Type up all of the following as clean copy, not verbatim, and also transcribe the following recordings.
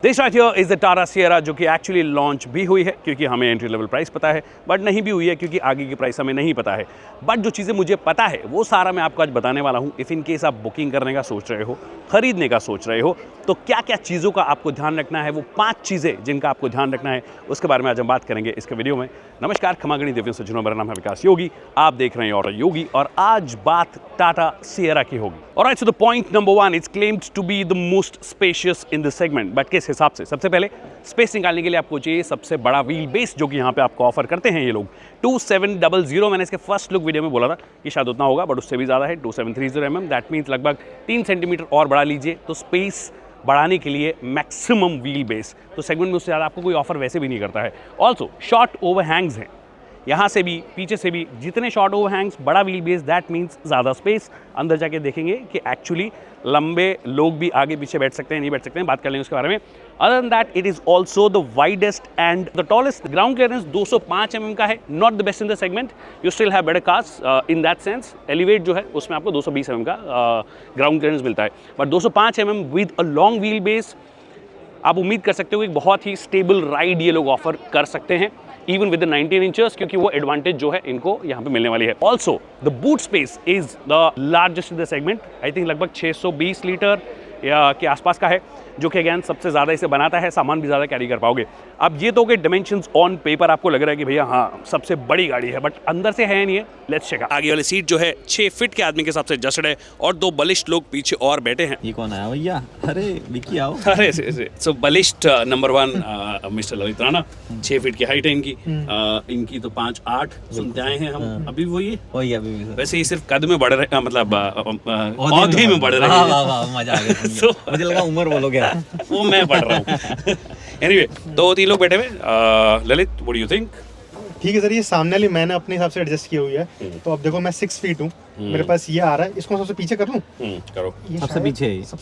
This right here is the Tata Sierra, जो कि actually launch भी हुई है क्योंकि हमें एंट्री लेवल प्राइस पता है, बट नहीं भी हुई है क्योंकि आगे की प्राइस हमें नहीं पता है। बट जो चीज़ें मुझे पता है वो सारा मैं आपको आज बताने वाला हूँ। इफ़ इन केस आप बुकिंग करने का सोच रहे हो, खरीदने का सोच रहे हो, तो क्या क्या चीज़ों का आपको ध्यान रखना है, वो 5 चीज़ें जिनका आपको ध्यान रखना है, उसके बारे में आज हम बात करेंगे इसके वीडियो में। नमस्कार, खमागणी देवियों से जुनों, मेरा नाम है विकास योगी, आप देख रहे हैं ऑटो योगी, और आज बात टाटा सियरा की होगी। Alright, so the point number 1, it's claimed to be the most spacious in this segment. But किस हिसाब से? सबसे पहले स्पेस निकालने के लिए आपको चाहिए सबसे बड़ा व्हील बेस, जो कि यहाँ पे आपको ऑफर करते हैं ये लोग 2700। मैंने इसके फर्स्ट लुक वीडियो में बोला था कि शायद उतना होगा, बट उससे भी ज़्यादा है 2730 mm। दैट मीन्स लगभग 3 सेंटीमीटर और बढ़ा लीजिए तो स्पेस बढ़ाने के लिए मैक्सिमम व्हील बेस। तो सेगमेंट में उससे ज़्यादा आपको कोई ऑफर वैसे भी नहीं करता है। ऑल्सो शॉर्ट ओवर हैंग्स हैं, यहाँ से भी पीछे से भी, जितने शॉर्ट ओवर हैंग्स, बड़ा व्हील बेस, दैट मीन्स ज़्यादा स्पेस। अंदर जाके देखेंगे कि एक्चुअली लंबे लोग भी आगे पीछे बैठ सकते हैं, नहीं बैठ सकते हैं, बात कर लेंगे उसके बारे में। Other than that, it is also the widest and the tallest. Ground clearance 205 mm का है, not the best in the segment. You still have better cars in that sense. Elevate जो है उसमें आपको 220 mm का ग्राउंड क्लियरेंस मिलता है, but 205 mm with a long wheel base आप उम्मीद कर सकते हो कि बहुत ही स्टेबल राइड ये लोग ऑफर कर सकते हैं, इवन विद द 19 इंचेस, क्योंकि वो एडवांटेज जो है इनको यहाँ पे मिलने वाली है। Also the boot space is the largest in the segment. I think लगभग 620 लीटर या के आसपास का है, जो कि अगेन सबसे ज़्यादा इसे बनाता है, सामान भी ज़्यादा कैरी कर पाओगे। अब ये तो के डिमेंशंस ऑन पेपर आपको लग रहा है कि भैया हाँ सबसे बड़ी गाड़ी है, बट अंदर से है नहीं है। Let's check. आगे वाली सीट जो है 6 फीट के आदमी के हिसाब से जस्टेड है, और 2 बलिष्ठ लोग पीछे और बैठे हैं। ये कौन आया भैया? अरे विकी आओ। अरे सो बलिष्ठ number 1 mister Lalit Rana, 6 feet की हाइट है इनकी। इनकी तो 5'8" सुनते आए हैं हम, अभी वही अभी भी। वैसे ये सिर्फ कद में बढ़ रहे, मतलब औहदे में बढ़ रहे हैं। मजा आ गया। मुझे लगा उम्र बोलोगे। वो मैं पढ़ रहा हूँ। एनीवे, 2-3 लोग बैठे हुए। Lalit, what do you think? ठीक है सर, ये सामने वाली मैंने अपने हिसाब से एडजस्ट की हुई है। तो अब देखो मैं 6 फीट हूँ, मेरे पास ये आ रहा है, इसको सबसे पीछे कर लूँ? करो। सबसे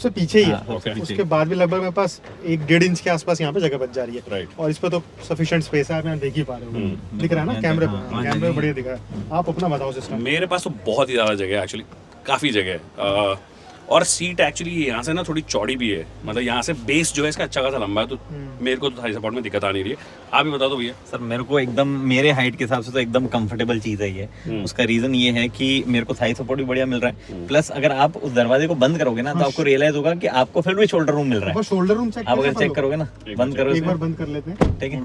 पीछे ही है। उसके बाद भी लगभग मेरे पास 1-1.5 इंच के आसपास यहाँ पे जगह बच जा रही है। और इस पे तो सफिशिएंट स्पेस है, आप यहाँ देख ही पा रहे हो। दिख रहा है ना कैमरे पे बढ़िया दिख रहा है। आप अपना बताओ सिस्टम। मेरे पास तो बहुत ही ज़्यादा जगह है, एक्चुअली काफ़ी जगह है। और सीट एक्चुअली यहाँ से ना थोड़ी चौड़ी भी है, मतलब यहाँ से बेस जो है इसका अच्छा खासा लंबा है, तो मेरे को तो थाई सपोर्ट में दिक्कत आ नहीं रही है। आप भी बता दो भैया। सर मेरे को एकदम मेरे हाइट के हिसाब से तो एकदम कंफर्टेबल चीज़ है ये। उसका रीजन ये है कि मेरे को थाई सपोर्ट भी बढ़िया मिल रहा है, प्लस अगर आप उस दरवाजे को बंद करोगे ना तो आपको रियलाइज होगा कि आपको फिर भी शोल्डर रूम मिल रहा है। शोल्डर रूम चेक आप अगर चेक करोगे ना, बंद करो, एक बार बंद कर लेते हैं। ठीक है,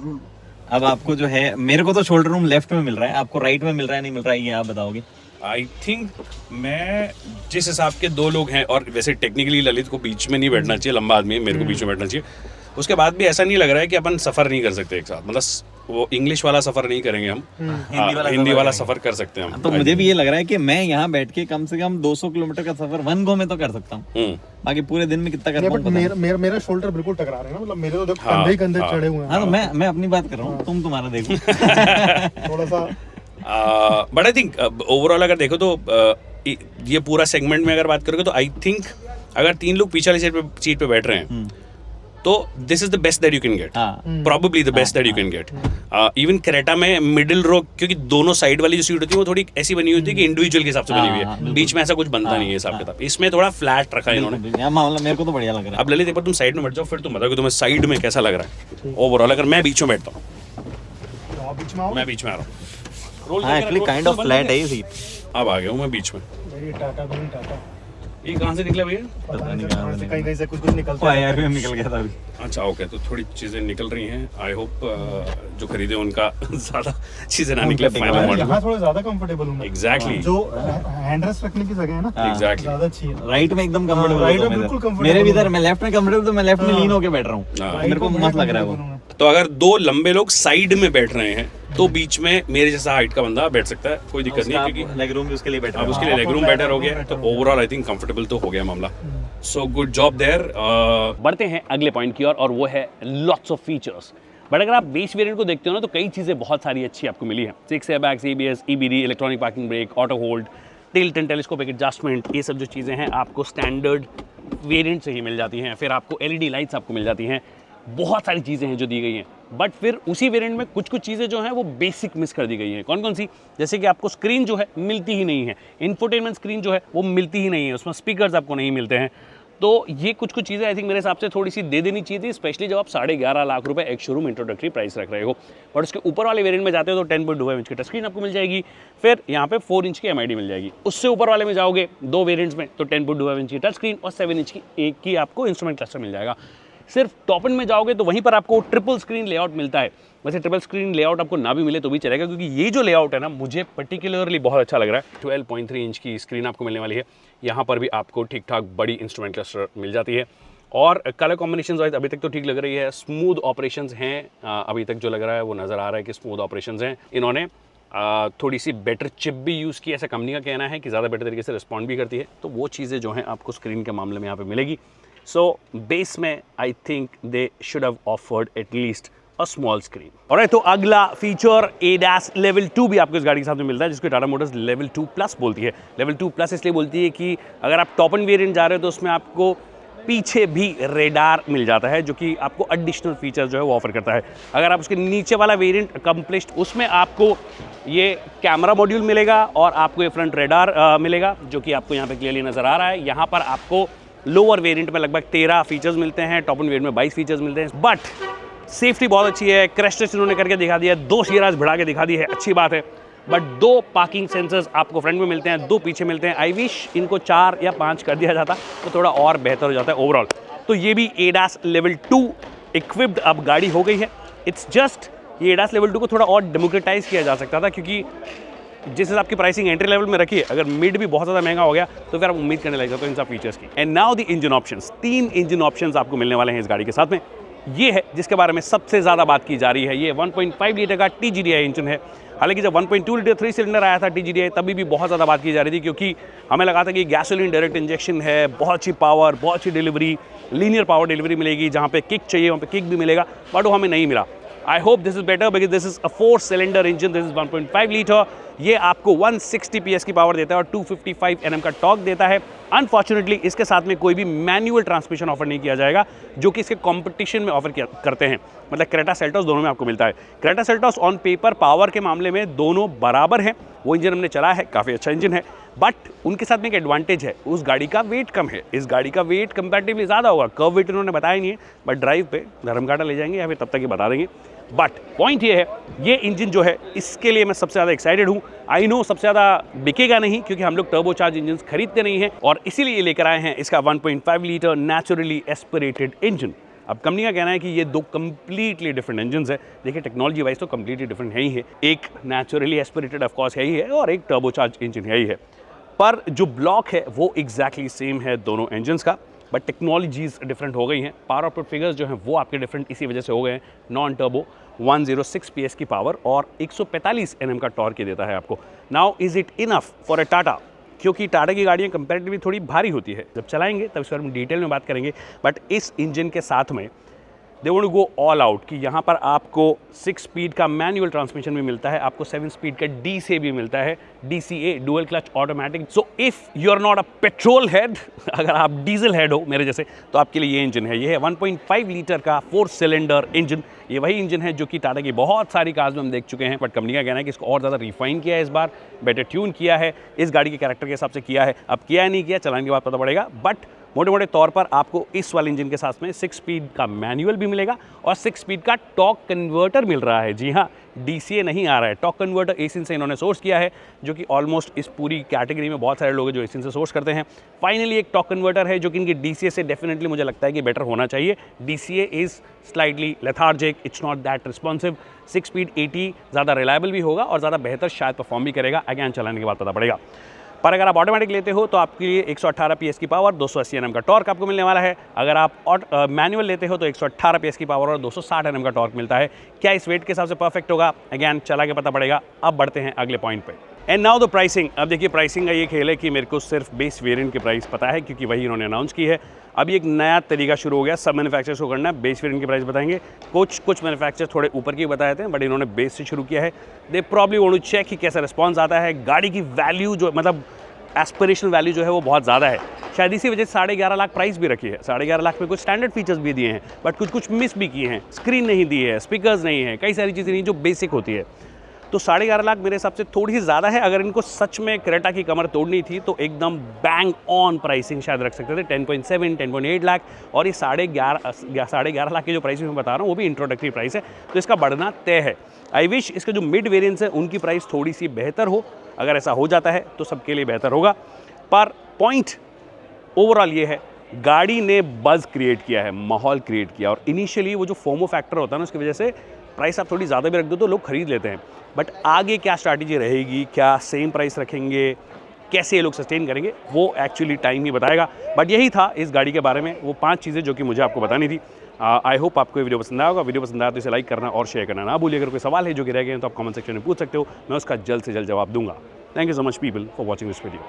अब आपको जो है, मेरे को तो शोल्डर रूम लेफ्ट में मिल रहा है, आपको राइट में मिल रहा है नहीं मिल रहा है, ये आप बताओगे? आई थिंक मैं जिस हिसाब के 2 लोग हैं, और वैसे टेक्निकली ललित को बीच में नहीं बैठना चाहिए, लंबा आदमी है, मेरे को बीच में बैठना चाहिए। उसके बाद भी ऐसा नहीं लग रहा है कि अपन सफ़र नहीं कर सकते एक साथ, मतलब वो इंग्लिश वाला सफ़र नहीं करेंगे हम, हिंदी वाला सफ़र कर सकते हैं हम। तो मुझे भी ये लग रहा है कि मैं यहाँ बैठ के कम से कम 200 किलोमीटर का सफर 1 गो में तो कर सकता हूँ। बाकी पूरे दिन में कितना कर पाऊँ? मेरा शोल्डर बिल्कुल टकरा रहे हैं, मतलब मेरे तो कंधे ही कंधे चढ़े हुए हैं। हाँ, तो मैं अपनी बात कर रहा हूँ, तुम तुम्हारा देखो। थोड़ा सा बट आई थिंक ओवरऑल अगर देखो तो ये पूरा सेगमेंट में अगर बात करोगे तो आई थिंक अगर 3 लोग पीछे वाली सीट पे बैठ रहे हैं तो this is the best that you can get, probably the best that you can get. Even Creta में मिडिल रो, क्योंकि दोनों साइड वाली जो सीट होती है वो थोड़ी ऐसी बनी होती है कि इंडिविजुअल के हिसाब से बनी हुई है, बीच में ऐसा कुछ बनता नहीं है हिसाब किताब। इसमें थोड़ा फ्लैट रखा है इन्होंने, मेरे को तो बढ़िया लग रहा है। अब ललित एक बार तुम साइड में बैठ जाओ, फिर तुम बताओ कि तुम्हें साइड में कैसा लग रहा है ओवरऑल। अगर मैं बीच में बैठता हूँ, मैं बीच में आ रहा हूँ, एक्चुअली काइंड ऑफ फ्लैट है ये सीट। अब आ गया हूँ मैं बीच में। टाटा ये कहाँ से निकला भैया? पता नहीं कहीं से कुछ निकलता है। यार निकल गया था अभी। अच्छा ओके, तो थोड़ी चीज़ें निकल रही हैं। आई होप जो खरीदे उनका ज़्यादा चीज़ें ना निकले फाइनल मॉडल। यहाँ थोड़ा ज़्यादा कंफर्टेबल हूँ। एग्जैक्टली, जो हैंडरेस्ट रखने की जगह है ना, एग्जैक्टली ज़्यादा अच्छी है। राइट में एकदम कंफर्टेबल, राइट में बिल्कुल कंफर्टेबल। मेरे भी इधर, मैं लेफ्ट में कंफर्टेबल, तो मैं लेफ्ट में लीन होके बैठ रहा हूँ, मेरे को मस्त लग रहा है वो। तो अगर 2 लंबे लोग साइड में बैठ रहे हैं तो बीच में मेरे जैसा हाइट का बंदा बैठ सकता है, कोई दिक्कत नहीं है, क्योंकि लेग रूम भी उसके लिए बेटर अब उसके लिए लेग रूम बेटर हो गया, तो ओवरऑल आई थिंक कंफर्टेबल तो हो गया मामला। So good job there. बढ़ते हैं अगले पॉइंट की ओर, और वो है लॉट्स ऑफ फीचर्स। बट अगर आप बेस वेरिएंट को देखते हो ना तो कई चीज़ें बहुत सारी अच्छी आपको मिली हैं। 6 airbags, ABS, EBD, electronic parking brake, auto hold, tilt and telescopic adjustment, ये सब जो चीज़ें हैं आपको स्टैंडर्ड वेरिएंट से ही मिल जाती हैं। फिर आपको LED लाइट्स आपको मिल जाती हैं, बहुत सारी चीज़ें हैं जो दी गई हैं। बट फिर उसी वेरिएंट में कुछ चीज़ें जो हैं वो बेसिक मिस कर दी गई हैं। कौन कौन सी? जैसे कि आपको स्क्रीन जो है मिलती ही नहीं है, इंफोटेनमेंट स्क्रीन जो है वो मिलती ही नहीं है, उसमें स्पीकर्स आपको नहीं मिलते हैं। तो ये कुछ चीज़ें आई थिंक मेरे हिसाब से थोड़ी सी दे देनी चाहिए थी, स्पेशली जब आप 11.5 लाख रुपए एक शोरूम इंट्रोडक्टरी प्राइस रख रहे हो। बट उसके ऊपर वाले वेरिएंट में जाते हो तो 10.25 इंच की टच स्क्रीन आपको मिल जाएगी, फिर यहाँ पे 4 इंच की MID मिल जाएगी। उससे ऊपर वाले में जाओगे 2 वेरिएंट्स में तो 10.25 इंच की टच स्क्रीन और 7 इंच की एक की आपको इंस्ट्रूमेंट क्लस्टर मिल जाएगा। सिर्फ टॉप एंड में जाओगे तो वहीं पर आपको ट्रिपल स्क्रीन लेआउट मिलता है। वैसे ट्रिपल स्क्रीन लेआउट आपको ना भी मिले तो भी चलेगा, क्योंकि ये जो लेआउट है ना मुझे पर्टिकुलरली बहुत अच्छा लग रहा है। 12.3 इंच की स्क्रीन आपको मिलने वाली है। यहाँ पर भी आपको ठीक ठाक बड़ी इंस्ट्रूमेंट क्लस्टर मिल जाती है और कलर कॉम्बिनेशन वाइज अभी तक तो ठीक लग रही है। स्मूथ ऑपरेशंस हैं, अभी तक जो लग रहा है वो नज़र आ रहा है कि स्मूथ ऑपरेशंस हैं। इन्होंने थोड़ी सी बेटर चिप भी यूज़ की, ऐसा कंपनी का कहना है कि ज़्यादा बेटर तरीके से रिस्पॉन्ड भी करती है। तो वो चीज़ें जो हैं आपको स्क्रीन के मामले में यहाँ पर मिलेगी। सो बेस में I think they should have offered at least a small screen. और तो अगला फीचर ADAS लेवल 2 भी आपको इस गाड़ी के साथ में मिलता है, जिसको टाटा मोटर्स लेवल 2 प्लस बोलती है। लेवल 2 प्लस इसलिए बोलती है कि अगर आप टॉप एंड वेरिएंट जा रहे हो तो उसमें आपको पीछे भी रेडार मिल जाता है, जो कि आपको एडिशनल फीचर जो है वो ऑफर करता है। अगर आप उसके नीचे वाला वेरिएंट अकम्प्लिश्ड, उसमें आपको ये कैमरा मॉड्यूल मिलेगा और आपको ये फ्रंट रेडार मिलेगा, जो कि आपको यहाँ पे क्लियरली नज़र आ रहा है। यहाँ पर आपको लोअर वेरिएंट में लगभग 13 फीचर्स मिलते हैं, टॉप एंड वेरिएंट में 22 फीचर्स मिलते हैं। बट सेफ्टी बहुत अच्छी है, क्रैश टेस्ट इन्होंने करके दिखा दिया, 2 सीराज बढ़ा के दिखा दी है, अच्छी बात है। बट 2 पार्किंग सेंसर्स आपको फ्रंट में मिलते हैं, 2 पीछे मिलते हैं। आई विश इनको 4 या 5 कर दिया जाता तो थोड़ा और बेहतर हो जाता है ओवरऑल। तो ये भी ADAS लेवल 2 इक्विप्ड अब गाड़ी हो गई है। इट्स जस्ट ये ADAS लेवल 2 को थोड़ा और डेमोक्रेटाइज किया जा सकता था, क्योंकि जिस हिसाब की प्राइसिंग एंट्री लेवल में रखी है, अगर मिड भी बहुत ज़्यादा महंगा हो गया तो फिर आप उम्मीद करने लग जाते हो इन सब फीचर्स की। And now the engine options. 3 engine options आपको मिलने वाले हैं इस गाड़ी के साथ में। ये है जिसके बारे में सबसे ज़्यादा बात की जा रही है। ये 1.5 लीटर का TGDI इंजन है। हालांकि जब 1.2 लीटर 3 सिलेंडर आया था TGDI, तभी भी बहुत ज़्यादा बात की जा रही थी, क्योंकि हमें लगा था कि गैसोलीन डायरेक्ट इंजेक्शन है, बहुत अच्छी पावर, बहुत अच्छी डिलीवरी, लीनियर पावर डिलीवरी मिलेगी, जहाँ पे किक चाहिए वहाँ पे किक भी मिलेगा, बट वो हमें नहीं मिला। I hope this is better because this is a 4 cylinder engine. This is 1.5 litre. ये आपको 160 PS की पावर देता है और 255 Nm का टॉर्क देता है। अनफॉर्चुनेटली इसके साथ में कोई भी मैनुअल ट्रांसमिशन ऑफर नहीं किया जाएगा, जो कि इसके कंपटीशन में ऑफर करते हैं। मतलब क्रेटा सेल्टॉस दोनों में आपको मिलता है। Creta Seltos on paper power के मामले में दोनों बराबर हैं। वो इंजन हमने चला है, काफ़ी अच्छा इंजन है, बट उनके साथ में एक एडवांटेज है, उस गाड़ी का वेट कम है। इस गाड़ी का वेट कंपैरेटिवली ज़्यादा होगा। कर्व वेट इन्होंने बताया नहीं है, बट ड्राइव पे धर्म कांटा ले जाएंगे या फिर तब तक ये बता देंगे। बट पॉइंट ये है, ये इंजन जो है इसके लिए मैं सबसे ज़्यादा एक्साइटेड हूँ। आई नो सबसे ज़्यादा बिकेगा नहीं, क्योंकि हम लोग टर्बोचार्ज इंजन खरीदते नहीं हैं, और इसीलिए लेकर आए हैं इसका 1.5 लीटर नेचुरली एस्पिरेटेड इंजन। अब कंपनी का कहना है कि ये 2 कंप्लीटली डिफरेंट इंजन है। देखिए टेक्नोलॉजी वाइज तो कंप्लीटली डिफरेंट है ही है। एक नेचुरली एस्पिरेटेड ऑफकोर्स है ही है और एक टर्बोचार्ज इंजन है ही है, पर जो ब्लॉक है वो एग्जैक्टली सेम है दोनों इंजन्स का, बट टेक्नोलॉजीज डिफरेंट हो गई हैं। पावर आउटपुट फिगर्स जो हैं वो आपके डिफरेंट इसी वजह से हो गए हैं। नॉन टर्बो 106 PS की पावर और 145 Nm का टॉर्क देता है आपको। Now is it enough for a Tata? क्योंकि टाटा की गाड़ियाँ कंपैरेटिवली थोड़ी भारी होती है, जब चलाएंगे तब इस बारे में डिटेल में बात करेंगे। बट इस इंजन के साथ में they want to go all out कि यहाँ पर आपको 6 स्पीड का मैनुअल ट्रांसमिशन भी मिलता है, आपको 7 स्पीड का DCA भी मिलता है, DCA dual clutch automatic. So if you are not a petrol head, अगर आप डीजल हेड हो मेरे जैसे, तो आपके लिए ये इंजन है। ये है 1.5 लीटर का 4 सिलेंडर इंजन। ये वही इंजन है जो कि टाटा की बहुत सारी कार्स में हम देख चुके हैं, बट कंपनी का कहना है कि इसको और ज़्यादा रिफाइन किया है, इस बार बेटर ट्यून किया है, इस गाड़ी के कैरेक्टर के हिसाब से किया है। अब किया नहीं किया चलाने के बाद पता पड़ेगा, बट मोटे मोटे तौर पर आपको इस वाले इंजन के साथ में 6 स्पीड का मैनुअल भी मिलेगा और 6 स्पीड का टॉर्क कन्वर्टर मिल रहा है। जी हाँ, DCA नहीं आ रहा है, टॉर्क कन्वर्टर एसिन से इन्होंने सोर्स किया है, जो कि ऑलमोस्ट इस पूरी कैटेगरी में बहुत सारे लोग हैं जो एसिन से सोर्स करते हैं। फाइनली एक टॉर्क कन्वर्टर है जो कि इनकी DCA से डेफिनेटली मुझे लगता है कि बेटर होना चाहिए। DCA is slightly lethargic, it's not that responsive. 6 speed 80 ज़्यादा रिलायबल भी होगा और ज़्यादा बेहतर शायद परफॉर्म भी करेगा, अगेन चलाने के बाद पता पड़ेगा। पर अगर आप ऑटोमेटिक लेते हो तो आपके लिए 118 PS की पावर, 280 Nm का टॉर्क आपको मिलने वाला है। अगर आप मैनुअल लेते हो तो 118 PS की पावर और 260 Nm का टॉर्क मिलता है। क्या इस वेट के हिसाब से परफेक्ट होगा? अगेन चला के पता पड़ेगा। अब बढ़ते हैं अगले पॉइंट पे। And now the pricing. अब देखिए प्राइसिंग का ये खेल है कि मेरे को सिर्फ बेस वेरिएंट की प्राइस पता है, क्योंकि वही इन्होंने अनाउंस की है। अभी एक नया तरीका शुरू हो गया, सब मैन्युफैक्चरर्स को करना है बेस वेरिएंट की प्राइस बताएंगे। कुछ मैन्युफैक्चरर्स थोड़े ऊपर की बताए थे, बट इन्होंने बेस से शुरू किया है। They probably want to check कि कैसा रिस्पॉन्स आता है। गाड़ी की वैल्यू जो मतलब एस्पिरेशनल वैल्यू जो है वो बहुत ज़्यादा है, शायद इसी वजह से 11.5 लाख प्राइस भी रखी है। 11.5 लाख में कुछ स्टैंडर्ड फीचर्स भी दिए हैं, बट कुछ मिस भी किए हैं। स्क्रीन नहीं दी है, स्पीकर्स नहीं है, कई सारी चीज़ें नहीं जो बेसिक होती है। तो 11.5 लाख मेरे हिसाब से थोड़ी सी ज़्यादा है। अगर इनको सच में क्रेटा की कमर तोड़नी थी तो एकदम बैंग ऑन प्राइसिंग शायद रख सकते थे, 10.7 10.8 लाख। और ये 11.5 लाख की जो प्राइस मैं बता रहा हूँ वो भी इंट्रोडक्टरी प्राइस है, तो इसका बढ़ना तय है। आई विश इसके जो मिड वेरिएंट्स है उनकी प्राइस थोड़ी सी बेहतर हो। अगर ऐसा हो जाता है तो सबके लिए बेहतर होगा। पर पॉइंट ओवरऑल ये है, गाड़ी ने बज़ क्रिएट किया है, माहौल क्रिएट किया। और इनिशियली वो जो फोमो फैक्टर होता है ना, उसकी वजह से प्राइस आप थोड़ी ज़्यादा भी रख दो तो लोग खरीद लेते हैं। बट आगे क्या स्ट्रैटेजी रहेगी, क्या सेम प्राइस रखेंगे, कैसे ये लोग सस्टेन करेंगे, वो एक्चुअली टाइम ही बताएगा। बट यही था इस गाड़ी के बारे में वो 5 चीज़ें जो कि मुझे आपको बतानी थी। आई होप आपको ये वीडियो पसंद आया होगा। वीडियो पसंद आया तो इसे लाइक करना और शेयर करना ना भूलिए। अगर कोई सवाल है जो कि रह गए हैं तो आप कमेंट सेक्शन में पूछ सकते हो, मैं उसका जल्द से जल्द जवाब दूंगा। Thank you so much people for watching this video.